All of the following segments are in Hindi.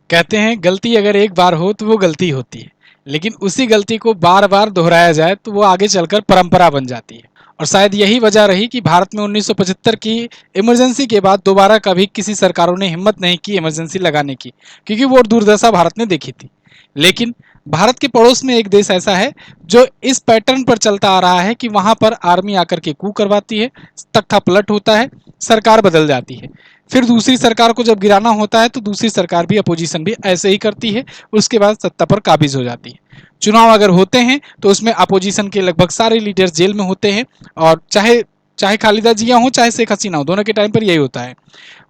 कहते हैं गलती अगर एक बार हो तो वो गलती होती है, लेकिन उसी गलती को बार बार दोहराया जाए तो वो आगे चलकर परंपरा बन जाती है। और शायद यही वजह रही कि भारत में 1975 की इमरजेंसी के बाद दोबारा कभी किसी सरकारों ने हिम्मत नहीं की इमरजेंसी लगाने की, क्योंकि वो दुर्दशा भारत ने देखी थी। लेकिन भारत के पड़ोस में एक देश ऐसा है जो इस पैटर्न पर चलता आ रहा है कि वहां पर आर्मी आकर के कू करवाती है, तख्ता पलट होता है, सरकार बदल जाती है। फिर दूसरी सरकार को जब गिराना होता है तो दूसरी सरकार भी, अपोजिशन भी ऐसे ही करती है, उसके बाद सत्ता पर काबिज हो जाती है। चुनाव अगर होते हैं तो उसमें अपोजिशन के लगभग सारे लीडर्स जेल में होते हैं, और चाहे चाहे खालिदा जिया हो चाहे शेख हसीना हो, दोनों के टाइम पर यही होता है।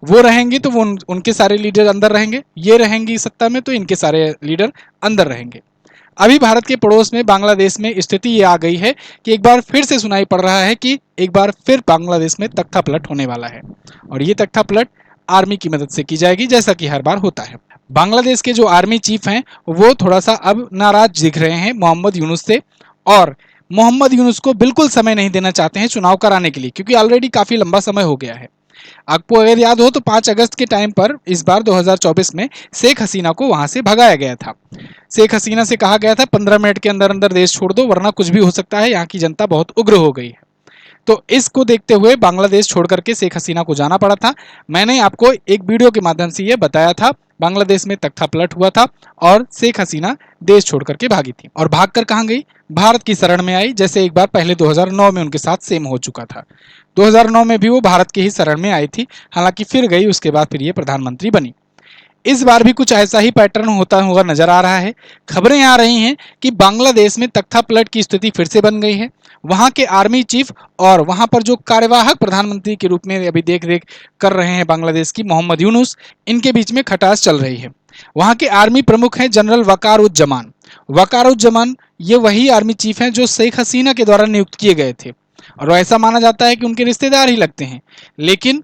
वो रहेंगे तो वो उनके सारे लीडर अंदर रहेंगे, ये रहेंगी सत्ता में तो इनके सारे लीडर अंदर रहेंगे। अभी भारत के पड़ोस में बांग्लादेश में स्थिति ये आ गई है कि एक बार फिर से सुनाई पड़ रहा है कि एक बार फिर बांग्लादेश में तख्ता पलट होने वाला है, और ये तख्ता पलट आर्मी की मदद से की जाएगी, जैसा कि हर बार होता है। बांग्लादेश के जो आर्मी चीफ हैं वो थोड़ा सा अब नाराज दिख रहे हैं मोहम्मद यूनुस से, और मोहम्मद यूनुस को बिल्कुल समय नहीं देना चाहते हैं चुनाव कराने के लिए, क्योंकि ऑलरेडी काफी लंबा समय हो गया है। आपको अगर याद हो तो 5 अगस्त के टाइम पर इस बार 2024 में शेख हसीना को वहां से भगाया गया था। शेख हसीना से कहा गया था 15 मिनट के अंदर अंदर देश छोड़ दो, वरना कुछ भी हो सकता है, यहाँ की जनता बहुत उग्र हो गई है। तो इसको देखते हुए बांग्लादेश छोड़ करके शेख हसीना को जाना पड़ा था। मैंने आपको एक वीडियो के माध्यम से ये बताया था, बांग्लादेश में तख्ता पलट हुआ था और शेख हसीना देश छोड़ करके भागी थी, और भागकर कहाँ गई, भारत की शरण में आई, जैसे एक बार पहले 2009 में उनके साथ सेम हो चुका था। 2009 में भी वो भारत की ही शरण में आई थी, हालांकि फिर गई, उसके बाद फिर ये प्रधानमंत्री बनी। इस बार भी कुछ ऐसा ही पैटर्न होता हुआ नजर आ रहा है। खबरें आ रही हैं कि बांग्लादेश में तख्ता पलट की स्थिति फिर से बन गई है। वहां के आर्मी चीफ और वहां पर जो कार्यवाहक प्रधानमंत्री के रूप में अभी देख रेख कर रहे हैं बांग्लादेश की, मोहम्मद यूनुस, इनके बीच में खटास चल रही है। वहां के आर्मी प्रमुख हैं जनरल वकारुज्जमान। वकारुज्जमान ये वही आर्मी चीफ हैं जो शेख हसीना के द्वारा नियुक्त किए गए थे, और ऐसा माना जाता है कि उनके रिश्तेदार ही लगते हैं। लेकिन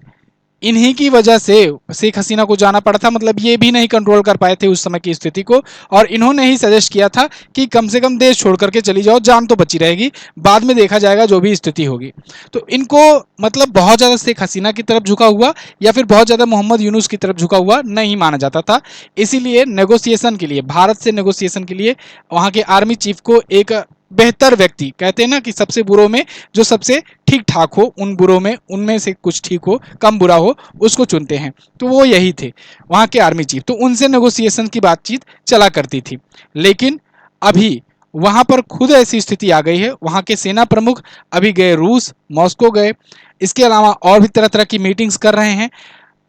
इन्हीं की वजह से शेख हसीना को जाना पड़ा था, मतलब ये भी नहीं कंट्रोल कर पाए थे उस समय की स्थिति को, और इन्होंने ही सजेस्ट किया था कि कम से कम देश छोड़ करके चली जाओ, जान तो बची रहेगी, बाद में देखा जाएगा जो भी स्थिति होगी। तो इनको मतलब बहुत ज़्यादा शेख हसीना की तरफ झुका हुआ या फिर बहुत ज़्यादा मोहम्मद यूनुस की तरफ झुका हुआ नहीं माना जाता था। इसीलिए नेगोशिएशन के लिए, भारत से नेगोशिएशन के लिए वहाँ के आर्मी चीफ को एक बेहतर व्यक्ति, कहते हैं ना कि सबसे बुरों में जो सबसे ठीक ठाक हो, उन बुरों में उनमें से कुछ ठीक हो, कम बुरा हो, उसको चुनते हैं। तो वो यही थे वहाँ के आर्मी चीफ, तो उनसे नेगोशिएशन की बातचीत चला करती थी। लेकिन अभी वहाँ पर खुद ऐसी स्थिति आ गई है, वहाँ के सेना प्रमुख अभी गए रूस, मॉस्को गए, इसके अलावा और भी तरह तरह की मीटिंग्स कर रहे हैं।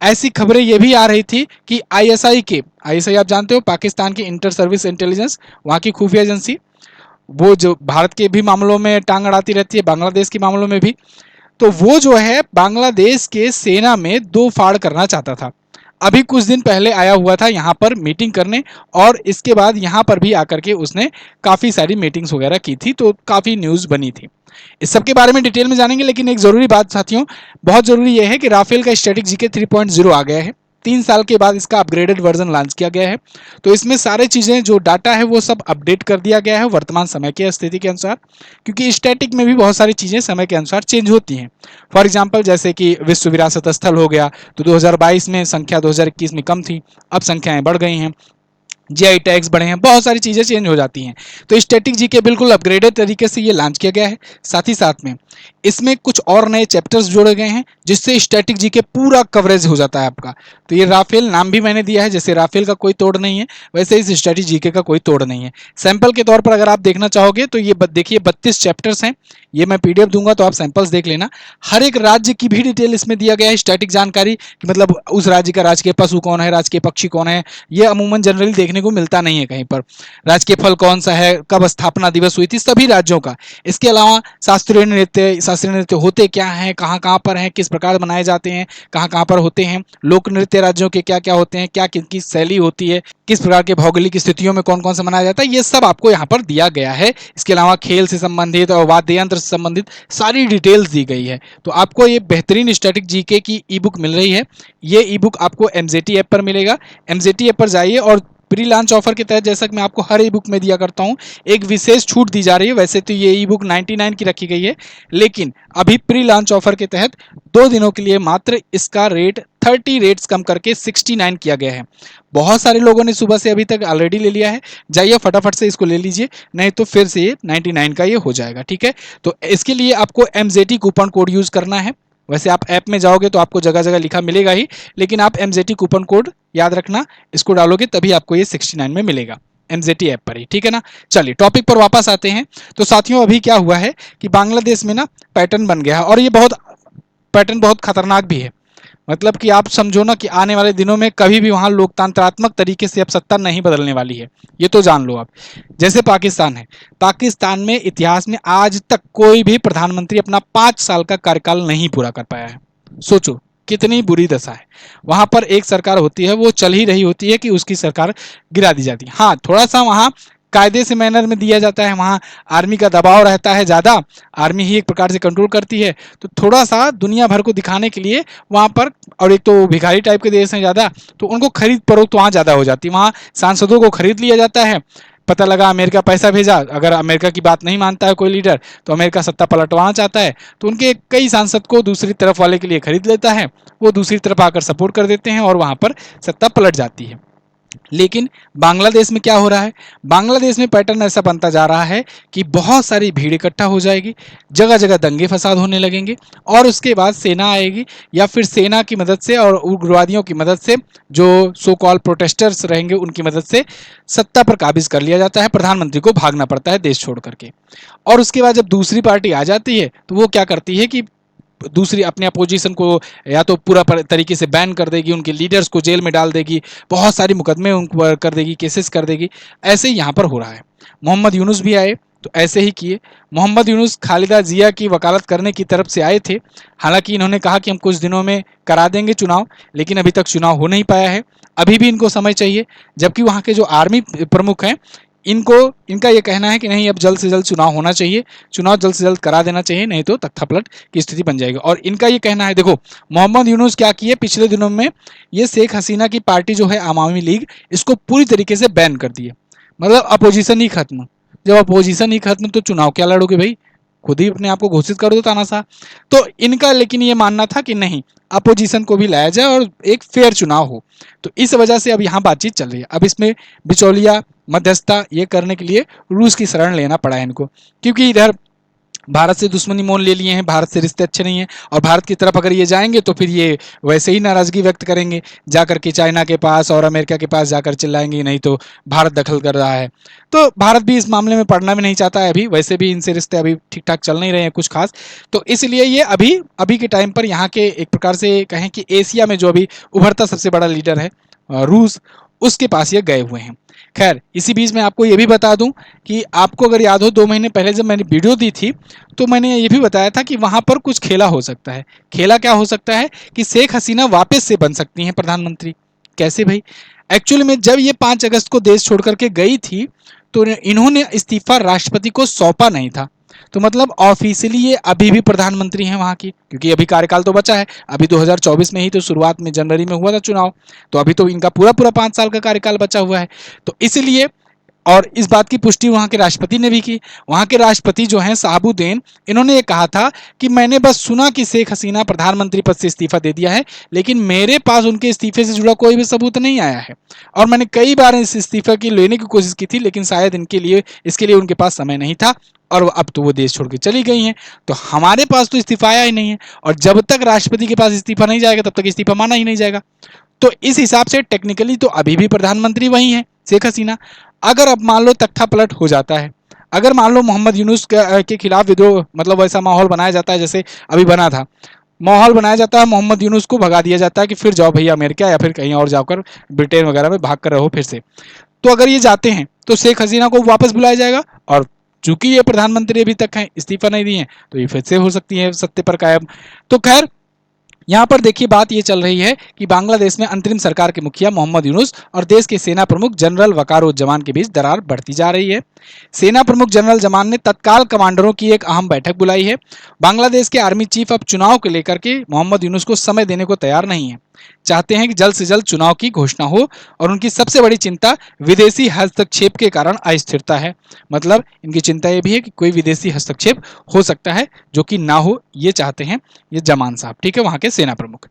ऐसी खबरें ये भी आ रही थी कि आईएसआई आप जानते हो, पाकिस्तान की इंटर सर्विस इंटेलिजेंस, वहाँ की खुफिया एजेंसी, वो जो भारत के भी मामलों में टांग अड़ाती रहती है, बांग्लादेश के मामलों में भी, तो वो जो है बांग्लादेश के सेना में दो फाड़ करना चाहता था। अभी कुछ दिन पहले आया हुआ था यहाँ पर मीटिंग करने, और इसके बाद यहाँ पर भी आकर के उसने काफ़ी सारी मीटिंग्स वगैरह की थी, तो काफ़ी न्यूज़ बनी थी। इस सब के बारे में डिटेल में जानेंगे, लेकिन एक ज़रूरी बात साथियों, बहुत ज़रूरी यह है कि राफेल का स्टैटिक जीके 3.0 आ गया है। 3 साल के बाद इसका अपग्रेडेड वर्जन लॉन्च किया गया है। तो इसमें सारे चीज़ें जो डाटा है वो सब अपडेट कर दिया गया है वर्तमान समय की स्थिति के अनुसार, क्योंकि स्टैटिक में भी बहुत सारी चीज़ें समय के अनुसार चेंज होती हैं। फॉर एग्जांपल जैसे कि विश्व विरासत स्थल हो गया, तो 2022 में संख्या 2021 में कम थी, अब संख्याएं बढ़ गई हैं, जीआई टैग्स बढ़े हैं, बहुत सारी चीज़ें चेंज हो जाती हैं। तो स्टैटिक जीके बिल्कुल अपग्रेडेड तरीके से ये लॉन्च किया गया है। साथ ही साथ में इसमें कुछ और नए चैप्टर्स जोड़े गए हैं, जिससे स्टैटिक जीके पूरा कवरेज हो जाता है आपका। तो ये राफेल नाम भी मैंने दिया है, जैसे राफेल का कोई तोड़ नहीं है, वैसे इस स्टैटिक जीके का कोई तोड़ नहीं है। सैंपल के तौर पर अगर आप देखना चाहोगे तो ये देखिए 32 चैप्टर्स हैं, ये मैं पीडीएफ दूंगा तो आप सैंपल्स देख लेना। हर एक राज्य की भी डिटेल इसमें दिया गया है, स्टैटिक जानकारी कि मतलब उस राज्य का राजकीय पशु कौन है, राजकीय पक्षी कौन है, ये अमूमन जनरली देखने को मिलता नहीं है कहीं पर। राजकीय फल कौन सा है, कब स्थापना दिवस हुई थी, सभी राज्यों का। इसके अलावा शास्त्रीय नृत्य होते क्या हैं, कहाँ कहाँ पर हैं, किस प्रकार बनाए जाते हैं, कहाँ कहाँ पर होते हैं, लोक नृत्य राज्यों के क्या क्या होते हैं, क्या किनकी शैली होती है, किस प्रकार के भौगोलिक स्थितियों में कौन कौन सा मनाया जाता है, ये सब आपको यहाँ पर दिया गया है। इसके अलावा खेल से संबंधित और वाद्य यंत्र से संबंधित सारी डिटेल्स दी गई है। तो आपको ये बेहतरीन स्टैटिक जीके की ई बुक मिल रही है। ये ई बुक आपको एमजेटी ऐप पर मिलेगा। एमजेटी ऐप पर जाइए और प्री लॉन्च ऑफर के तहत, जैसा कि मैं आपको हर ई बुक में दिया करता हूँ, एक विशेष छूट दी जा रही है। वैसे तो ये ई बुक 99 की रखी गई है, लेकिन अभी प्री लॉन्च ऑफर के तहत 2 दिनों के लिए मात्र इसका रेट 30 रेट्स कम करके 69 किया गया है। बहुत सारे लोगों ने सुबह से अभी तक ऑलरेडी ले लिया है, जाइए फटाफट से इसको ले लीजिए, नहीं तो फिर से ये 99 का ये हो जाएगा। ठीक है, तो इसके लिए आपको MZT कूपन कोड यूज करना है। वैसे आप ऐप में जाओगे तो आपको जगह जगह लिखा मिलेगा ही, लेकिन आप MZT कूपन कोड याद रखना, इसको डालोगे तभी आपको ये 69 में मिलेगा, MZT ऐप पर ही। ठीक है ना, चलिए टॉपिक पर वापस आते हैं। तो साथियों, अभी क्या हुआ है कि बांग्लादेश में ना पैटर्न बन गया है, और ये पैटर्न बहुत खतरनाक भी है। मतलब कि आप समझो ना कि आने वाले दिनों में कभी भी वहां लोकतांत्रात्मक तरीके से अब सत्ता नहीं बदलने वाली है, ये तो जान लो आप। जैसे पाकिस्तान है, पाकिस्तान में इतिहास में आज तक कोई भी प्रधानमंत्री अपना 5 साल का कार्यकाल नहीं पूरा कर पाया है। सोचो कितनी बुरी दशा है। वहां पर एक सरकार होती है, वो चल ही रही होती है कि उसकी सरकार गिरा दी जाती है। हाँ, थोड़ा सा वहां कायदे से मैनर में दिया जाता है, वहां आर्मी का दबाव रहता है ज़्यादा, आर्मी ही एक प्रकार से कंट्रोल करती है, तो थोड़ा सा दुनिया भर को दिखाने के लिए वहां पर, और एक तो भिखारी टाइप के देश हैं ज़्यादा, तो उनको खरीद फरोख्त वहाँ ज़्यादा हो जाती है। वहाँ सांसदों को खरीद लिया जाता है। पता लगा अमेरिका पैसा भेजा, अगर अमेरिका की बात नहीं मानता है कोई लीडर, तो अमेरिका सत्ता पलटवाना चाहता है, तो उनके कई सांसद को दूसरी तरफ वाले के लिए खरीद लेता है, वो दूसरी तरफ आकर सपोर्ट कर देते हैं और वहाँ पर सत्ता पलट जाती है। लेकिन बांग्लादेश में क्या हो रहा है, बांग्लादेश में पैटर्न ऐसा बनता जा रहा है कि बहुत सारी भीड़ इकट्ठा हो जाएगी, जगह जगह दंगे फसाद होने लगेंगे, और उसके बाद सेना आएगी, या फिर सेना की मदद से और उग्रवादियों की मदद से, जो सो कॉल प्रोटेस्टर्स रहेंगे उनकी मदद से सत्ता पर काबिज कर लिया जाता है। प्रधानमंत्री को भागना पड़ता है देश छोड़ करके। और उसके बाद जब दूसरी पार्टी आ जाती है तो वो क्या करती है कि दूसरी अपने अपोजिशन को या तो पूरा तरीके से बैन कर देगी, उनके लीडर्स को जेल में डाल देगी, बहुत सारी मुकदमे उन पर कर देगी, केसेस कर देगी। ऐसे ही यहाँ पर हो रहा है। मोहम्मद यूनुस भी आए तो ऐसे ही किए। मोहम्मद यूनुस खालिदा जिया की वकालत करने की तरफ से आए थे, हालांकि इन्होंने कहा कि हम कुछ दिनों में करा देंगे चुनाव, लेकिन अभी तक चुनाव हो नहीं पाया है, अभी भी इनको समय चाहिए। जबकि वहाँ के जो आर्मी प्रमुख हैं, इनका ये कहना है कि नहीं, अब जल्द से जल्द चुनाव होना चाहिए, चुनाव जल्द से जल्द करा देना चाहिए, नहीं तो तख्तापलट की स्थिति बन जाएगी। और इनका ये कहना है, देखो मोहम्मद यूनुस क्या किए पिछले दिनों में, ये शेख हसीना की पार्टी जो है अवामी लीग, इसको पूरी तरीके से बैन कर दिए। मतलब अपोजिशन ही खत्म। जब अपोजिशन ही खत्म तो चुनाव क्या लड़ोगे भाई, खुद ही अपने आप को घोषित कर दो तानाशाह। तो इनका लेकिन ये मानना था कि नहीं, अपोजिशन को भी लाया जाए और एक फेयर चुनाव हो। तो इस वजह से अब यहाँ बातचीत चल रही है। अब इसमें बिचौलिया मध्यस्थता ये करने के लिए रूस की शरण लेना पड़ा है इनको, क्योंकि इधर भारत से दुश्मनी मोल ले लिए हैं, भारत से रिश्ते अच्छे नहीं हैं, और भारत की तरफ अगर ये जाएंगे तो फिर ये वैसे ही नाराजगी व्यक्त करेंगे, जाकर के चाइना के पास और अमेरिका के पास जाकर चिल्लाएंगे नहीं तो भारत दखल कर रहा है। तो भारत भी इस मामले में पड़ना भी नहीं चाहता है अभी, वैसे भी इनसे रिश्ते अभी ठीक ठाक चल नहीं रहे हैं कुछ खास। तो इसलिए ये अभी अभी के टाइम पर यहाँ के एक प्रकार से कहें कि एशिया में जो अभी उभरता सबसे बड़ा लीडर है रूस, उसके पास ये गए हुए हैं। खैर, इसी बीच में आपको ये भी बता दूं कि आपको अगर याद हो 2 महीने पहले जब मैंने वीडियो दी थी, तो मैंने ये भी बताया था कि वहां पर कुछ खेला हो सकता है। खेला क्या हो सकता है कि शेख हसीना वापस से बन सकती हैं प्रधानमंत्री। कैसे भाई? एक्चुअली में जब ये 5 अगस्त को देश छोड़ करके गई थी, तो इन्होंने इस्तीफा राष्ट्रपति को सौंपा नहीं था। तो मतलब ऑफिशियली ये अभी भी प्रधानमंत्री हैं वहाँ की, क्योंकि अभी कार्यकाल तो बचा है, अभी 2024 में ही तो शुरुआत में जनवरी में हुआ था चुनाव, तो अभी तो इनका पूरा पूरा 5 साल का कार्यकाल बचा हुआ है। तो इसलिए, और इस बात की पुष्टि वहाँ के राष्ट्रपति ने भी की। वहाँ के राष्ट्रपति जो हैं शहाबुद्दीन, इन्होंने ये कहा था कि मैंने बस सुना कि शेख हसीना प्रधानमंत्री पद से इस्तीफा दे दिया है, लेकिन मेरे पास उनके इस्तीफे से जुड़ा कोई भी सबूत नहीं आया है, और मैंने कई बार इस इस्तीफे की लेने की कोशिश की थी, लेकिन शायद इसके लिए उनके पास समय नहीं था, और अब तो वो देश छोड़ के चली गई हैं। तो हमारे पास तो इस्तीफा आया ही नहीं है, और जब तक राष्ट्रपति के पास इस्तीफा नहीं जाएगा तब तक इस्तीफा माना ही नहीं जाएगा। तो इस हिसाब से टेक्निकली तो अभी भी प्रधानमंत्री वही हैं शेख हसीना। अगर अब मान लो तख्ता पलट हो जाता है, अगर मान लो मोहम्मद यूनुस के खिलाफ विद्रोह, मतलब वैसा माहौल बनाया जाता है जैसे अभी बना था, माहौल बनाया जाता है, मोहम्मद यूनुस को भगा दिया जाता है कि फिर जाओ भैया अमेरिका या फिर कहीं और जाकर ब्रिटेन वगैरह में भाग कर रहो फिर से। तो अगर ये जाते हैं तो शेख हसीना को वापस बुलाया जाएगा, और चूंकि ये प्रधानमंत्री अभी तक हैं, इस्तीफा नहीं दिए हैं, तो ये फिर से हो सकती है सत्ते पर कायम। तो खैर, यहाँ पर देखिए बात ये चल रही है कि बांग्लादेश में अंतरिम सरकार के मुखिया मोहम्मद यूनुस और देश के सेना प्रमुख जनरल वकारुज्जमान के बीच दरार बढ़ती जा रही है। सेना प्रमुख जनरल जमान ने तत्काल कमांडरों की एक अहम बैठक बुलाई है। बांग्लादेश के आर्मी चीफ अब चुनाव को लेकर के मोहम्मद यूनुस को समय देने को तैयार नहीं है। चाहते हैं कि जल्द से जल्द चुनाव की घोषणा हो और उनकी सबसे बड़ी चिंता विदेशी हस्तक्षेप के कारण अस्थिरता है। मतलब इनकी चिंता ये भी है कि कोई विदेशी हस्तक्षेप हो सकता है जो कि ना हो, ये चाहते हैं ये जमान साहब, ठीक है, वहां के सेना प्रमुख।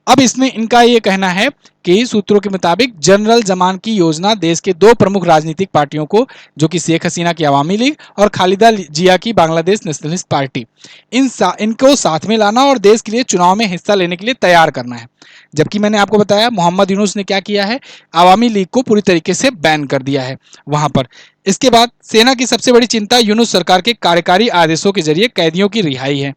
अब इसमें इनका ये कहना है कि सूत्रों के मुताबिक जनरल जमान की योजना देश के दो प्रमुख राजनीतिक पार्टियों को, जो कि शेख हसीना की अवामी लीग और खालिदा जिया की बांग्लादेश नेशनलिस्ट पार्टी, इनको साथ में लाना और देश के लिए चुनाव में हिस्सा लेने के लिए तैयार करना है। जबकि मैंने आपको बताया मोहम्मद यूनुस ने क्या किया है, अवामी लीग को पूरी तरीके से बैन कर दिया है वहां पर। इसके बाद सेना की सबसे बड़ी चिंता यूनुस सरकार के कार्यकारी आदेशों के जरिए कैदियों की रिहाई है।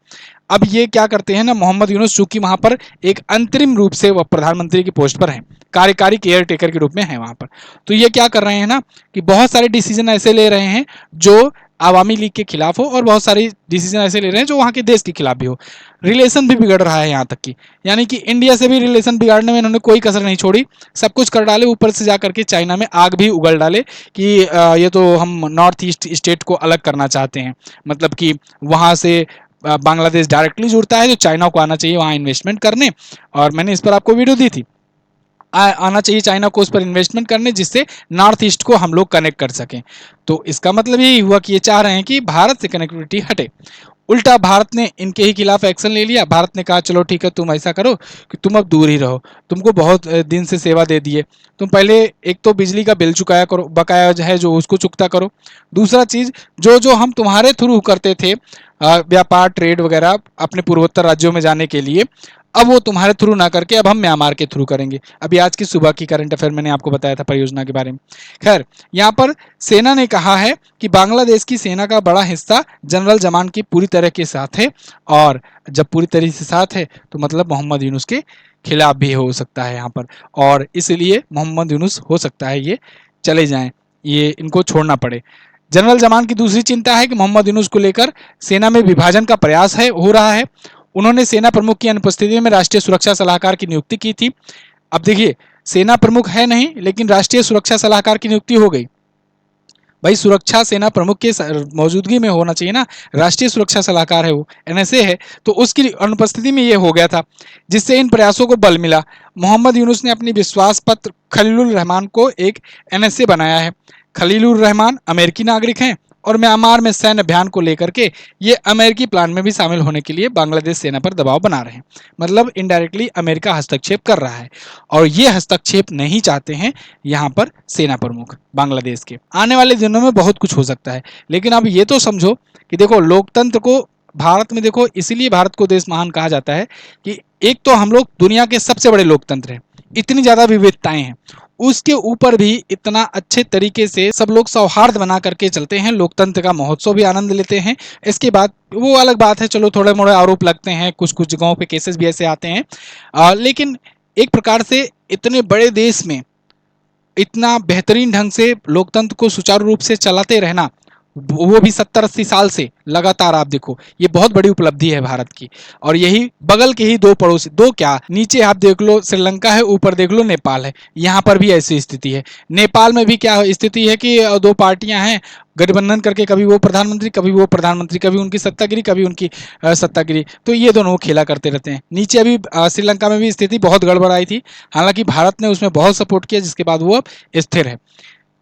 अब ये क्या करते हैं ना, मोहम्मद यूनुस चूंकि वहां पर एक अंतरिम रूप से वह प्रधानमंत्री की पोस्ट पर हैं, कार्यकारी केयर टेकर के रूप में हैं वहां पर, तो ये क्या कर रहे हैं ना कि बहुत सारे डिसीजन ऐसे ले रहे हैं जो आवामी लीग के खिलाफ हो और बहुत सारी डिसीजन ऐसे ले रहे हैं जो वहां के देश के खिलाफ भी हो। रिलेशन भी बिगड़ रहा है यहाँ तक कि, यानी कि इंडिया से भी रिलेशन बिगाड़ने में इन्होंने कोई कसर नहीं छोड़ी, सब कुछ कर डाले, ऊपर से जाकर के चाइना में आग भी उगल डाले कि ये तो हम नॉर्थ ईस्ट स्टेट को अलग करना चाहते हैं, मतलब कि वहां से बांग्लादेश डायरेक्टली जुड़ता है, जो चाइना को आना चाहिए वहां इन्वेस्टमेंट करने, और मैंने इस पर आपको वीडियो दी थी, आना चाहिए चाइना को उस पर इन्वेस्टमेंट करने, जिससे नॉर्थ ईस्ट को हम लोग कनेक्ट कर सकें। तो इसका मतलब यही हुआ कि ये चाह रहे हैं कि भारत से कनेक्टिविटी हटे। उल्टा भारत ने इनके ही खिलाफ एक्शन ले लिया। भारत ने कहा चलो ठीक है, तुम ऐसा करो कि तुम अब दूर ही रहो, तुमको बहुत दिन से सेवा दे दिए, तुम पहले एक तो बिजली का बिल चुकाया करो, बकाया है जो उसको चुकता करो। दूसरा चीज, जो हम तुम्हारे थ्रू करते थे व्यापार ट्रेड वगैरह अपने पूर्वोत्तर राज्यों में जाने के लिए, अब वो तुम्हारे थ्रू ना करके अब हम म्यांमार के थ्रू करेंगे। अभी आज की सुबह की करंट अफेयर मैंने आपको बताया था परियोजना के बारे में। खैर, यहाँ पर सेना ने कहा है कि बांग्लादेश की सेना का बड़ा हिस्सा जनरल जमान की पूरी तरह के साथ है, और जब पूरी तरह से साथ है तो मतलब मोहम्मद यूनुस के खिलाफ भी हो सकता है यहाँ पर, और इसलिए मोहम्मद यूनुस हो सकता है ये चले जाएं, ये इनको छोड़ना पड़े। जनरल जमान की दूसरी चिंता है कि मोहम्मद यूनुस को लेकर सेना में विभाजन का प्रयास हो रहा है। उन्होंने सेना प्रमुख की अनुपस्थिति में राष्ट्रीय सुरक्षा सलाहकार की नियुक्ति की थी। अब देखिए, सेना प्रमुख है नहीं, लेकिन राष्ट्रीय सुरक्षा सलाहकार की नियुक्ति हो गई। भाई सुरक्षा सेना प्रमुख के मौजूदगी में होना चाहिए ना, राष्ट्रीय सुरक्षा सलाहकार है वो, एनएसए है, तो उसकी अनुपस्थिति में ये हो गया था, जिससे इन प्रयासों को बल मिला। मोहम्मद यूनुस ने अपनी विश्वास पत्र खलीलुर रहमान को एक एनएसए बनाया है। खलीलुर रहमान अमेरिकी नागरिक हैं और म्यांमार में सैन्य अभियान को लेकर के ये अमेरिकी प्लान में भी शामिल होने के लिए बांग्लादेश सेना पर दबाव बना रहे हैं। मतलब इनडायरेक्टली अमेरिका हस्तक्षेप कर रहा है, और ये हस्तक्षेप नहीं चाहते हैं यहाँ पर सेना प्रमुख बांग्लादेश के। आने वाले दिनों में बहुत कुछ हो सकता है, लेकिन अब ये तो समझो कि देखो लोकतंत्र को भारत में देखो, इसीलिए भारत को देश महान कहा जाता है कि एक तो हम लोग दुनिया के सबसे बड़े लोकतंत्र हैं, इतनी ज्यादा विविधताएं हैं, उसके ऊपर भी इतना अच्छे तरीके से सब लोग सौहार्द बना करके चलते हैं, लोकतंत्र का महोत्सव भी आनंद लेते हैं। इसके बाद वो अलग बात है, चलो थोड़े मोड़े आरोप लगते हैं, कुछ कुछ जगहों पे केसेस भी ऐसे आते हैं, लेकिन एक प्रकार से इतने बड़े देश में इतना बेहतरीन ढंग से लोकतंत्र को सुचारू रूप से चलाते रहना, वो भी 70-80 साल से लगातार, आप देखो ये बहुत बड़ी उपलब्धि है भारत की। और यही बगल के ही दो पड़ोसी, दो क्या, नीचे आप देख लो श्रीलंका है, ऊपर देख लो नेपाल है, यहाँ पर भी ऐसी स्थिति है। नेपाल में भी क्या स्थिति है कि दो पार्टियां हैं, गठबंधन करके कभी वो प्रधानमंत्री कभी वो प्रधानमंत्री, कभी उनकी सत्तागिरी कभी उनकी सत्तागिरी, तो ये दोनों खेला करते रहते हैं। नीचे अभी श्रीलंका में भी स्थिति बहुत गड़बड़ आई थी, हालांकि भारत ने उसमें बहुत सपोर्ट किया, जिसके बाद वो अब स्थिर है।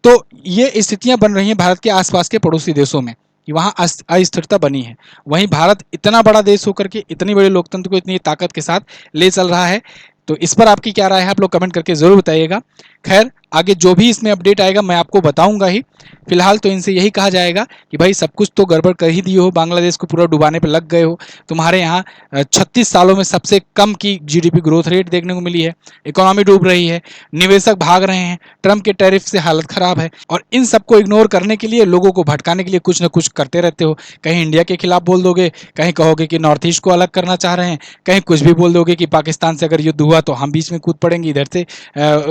तो ये स्थितियां बन रही हैं भारत के आसपास के पड़ोसी देशों में कि वहाँ अस्थिरता बनी है। वहीं भारत इतना बड़ा देश होकर के इतनी बड़ी लोकतंत्र को इतनी ताकत के साथ ले चल रहा है। तो इस पर आपकी क्या राय है, आप लोग कमेंट करके ज़रूर बताइएगा। खैर, आगे जो भी इसमें अपडेट आएगा मैं आपको बताऊंगा ही। फिलहाल तो इनसे यही कहा जाएगा कि भाई सब कुछ तो गड़बड़ कर ही दिए हो, बांग्लादेश को पूरा डुबाने पर लग गए हो। तुम्हारे यहाँ 36 सालों में सबसे कम की जीडीपी ग्रोथ रेट देखने को मिली है, इकोनॉमी डूब रही है, निवेशक भाग रहे हैं, ट्रम्प के टैरिफ से हालत खराब है, और इन सबको इग्नोर करने के लिए, लोगों को भटकाने के लिए कुछ ना कुछ करते रहते हो। कहीं इंडिया के खिलाफ बोल दोगे, कहीं कहोगे कि नॉर्थ ईस्ट को अलग करना चाह रहे हैं, कहीं कुछ भी बोल दोगे कि पाकिस्तान से अगर युद्ध हुआ तो हम बीच में कूद पड़ेंगे, इधर से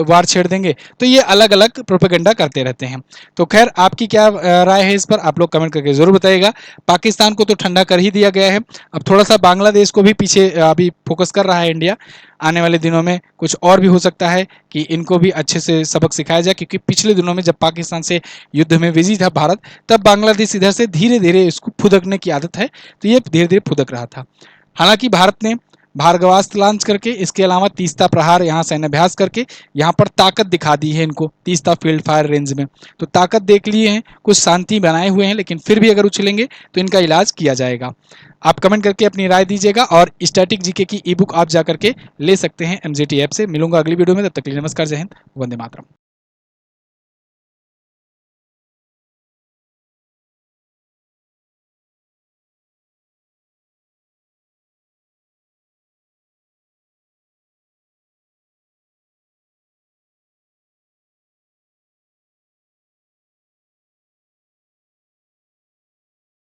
वार छेड़ देंगे। तो ये अलग अलग प्रोपेगेंडा करते रहते हैं। तो खैर, आपकी क्या राय है इस पर, आप लोग कमेंट करके जरूर बताइएगा। पाकिस्तान को तो ठंडा कर ही दिया गया है, अब थोड़ा सा बांग्लादेश को भी पीछे अभी फोकस कर रहा है इंडिया। आने वाले दिनों में कुछ और भी हो सकता है कि इनको भी अच्छे से सबक सिखाया जाए, क्योंकि पिछले दिनों में जब पाकिस्तान से युद्ध में बिजी था भारत, तब बांग्लादेश इधर से धीरे धीरे इसको फुदकने की आदत है, तो ये धीरे धीरे फुदक रहा था। हालांकि भारत ने भार्गवास्त्र लॉन्च करके, इसके अलावा तीस्ता प्रहार यहाँ सैन्याभ्यास करके यहाँ पर ताकत दिखा दी है इनको तीस्ता फील्ड फायर रेंज में। तो ताकत देख लिए हैं, कुछ शांति बनाए हुए हैं, लेकिन फिर भी अगर उछलेंगे तो इनका इलाज किया जाएगा। आप कमेंट करके अपनी राय दीजिएगा और स्टैटिक जीके की ई बुक आप जा करके ले सकते हैं एमजीटी ऐप से। मिलूंगा अगली वीडियो में, तब तक के लिए नमस्कार, जय हिंद, वंदे मातरम।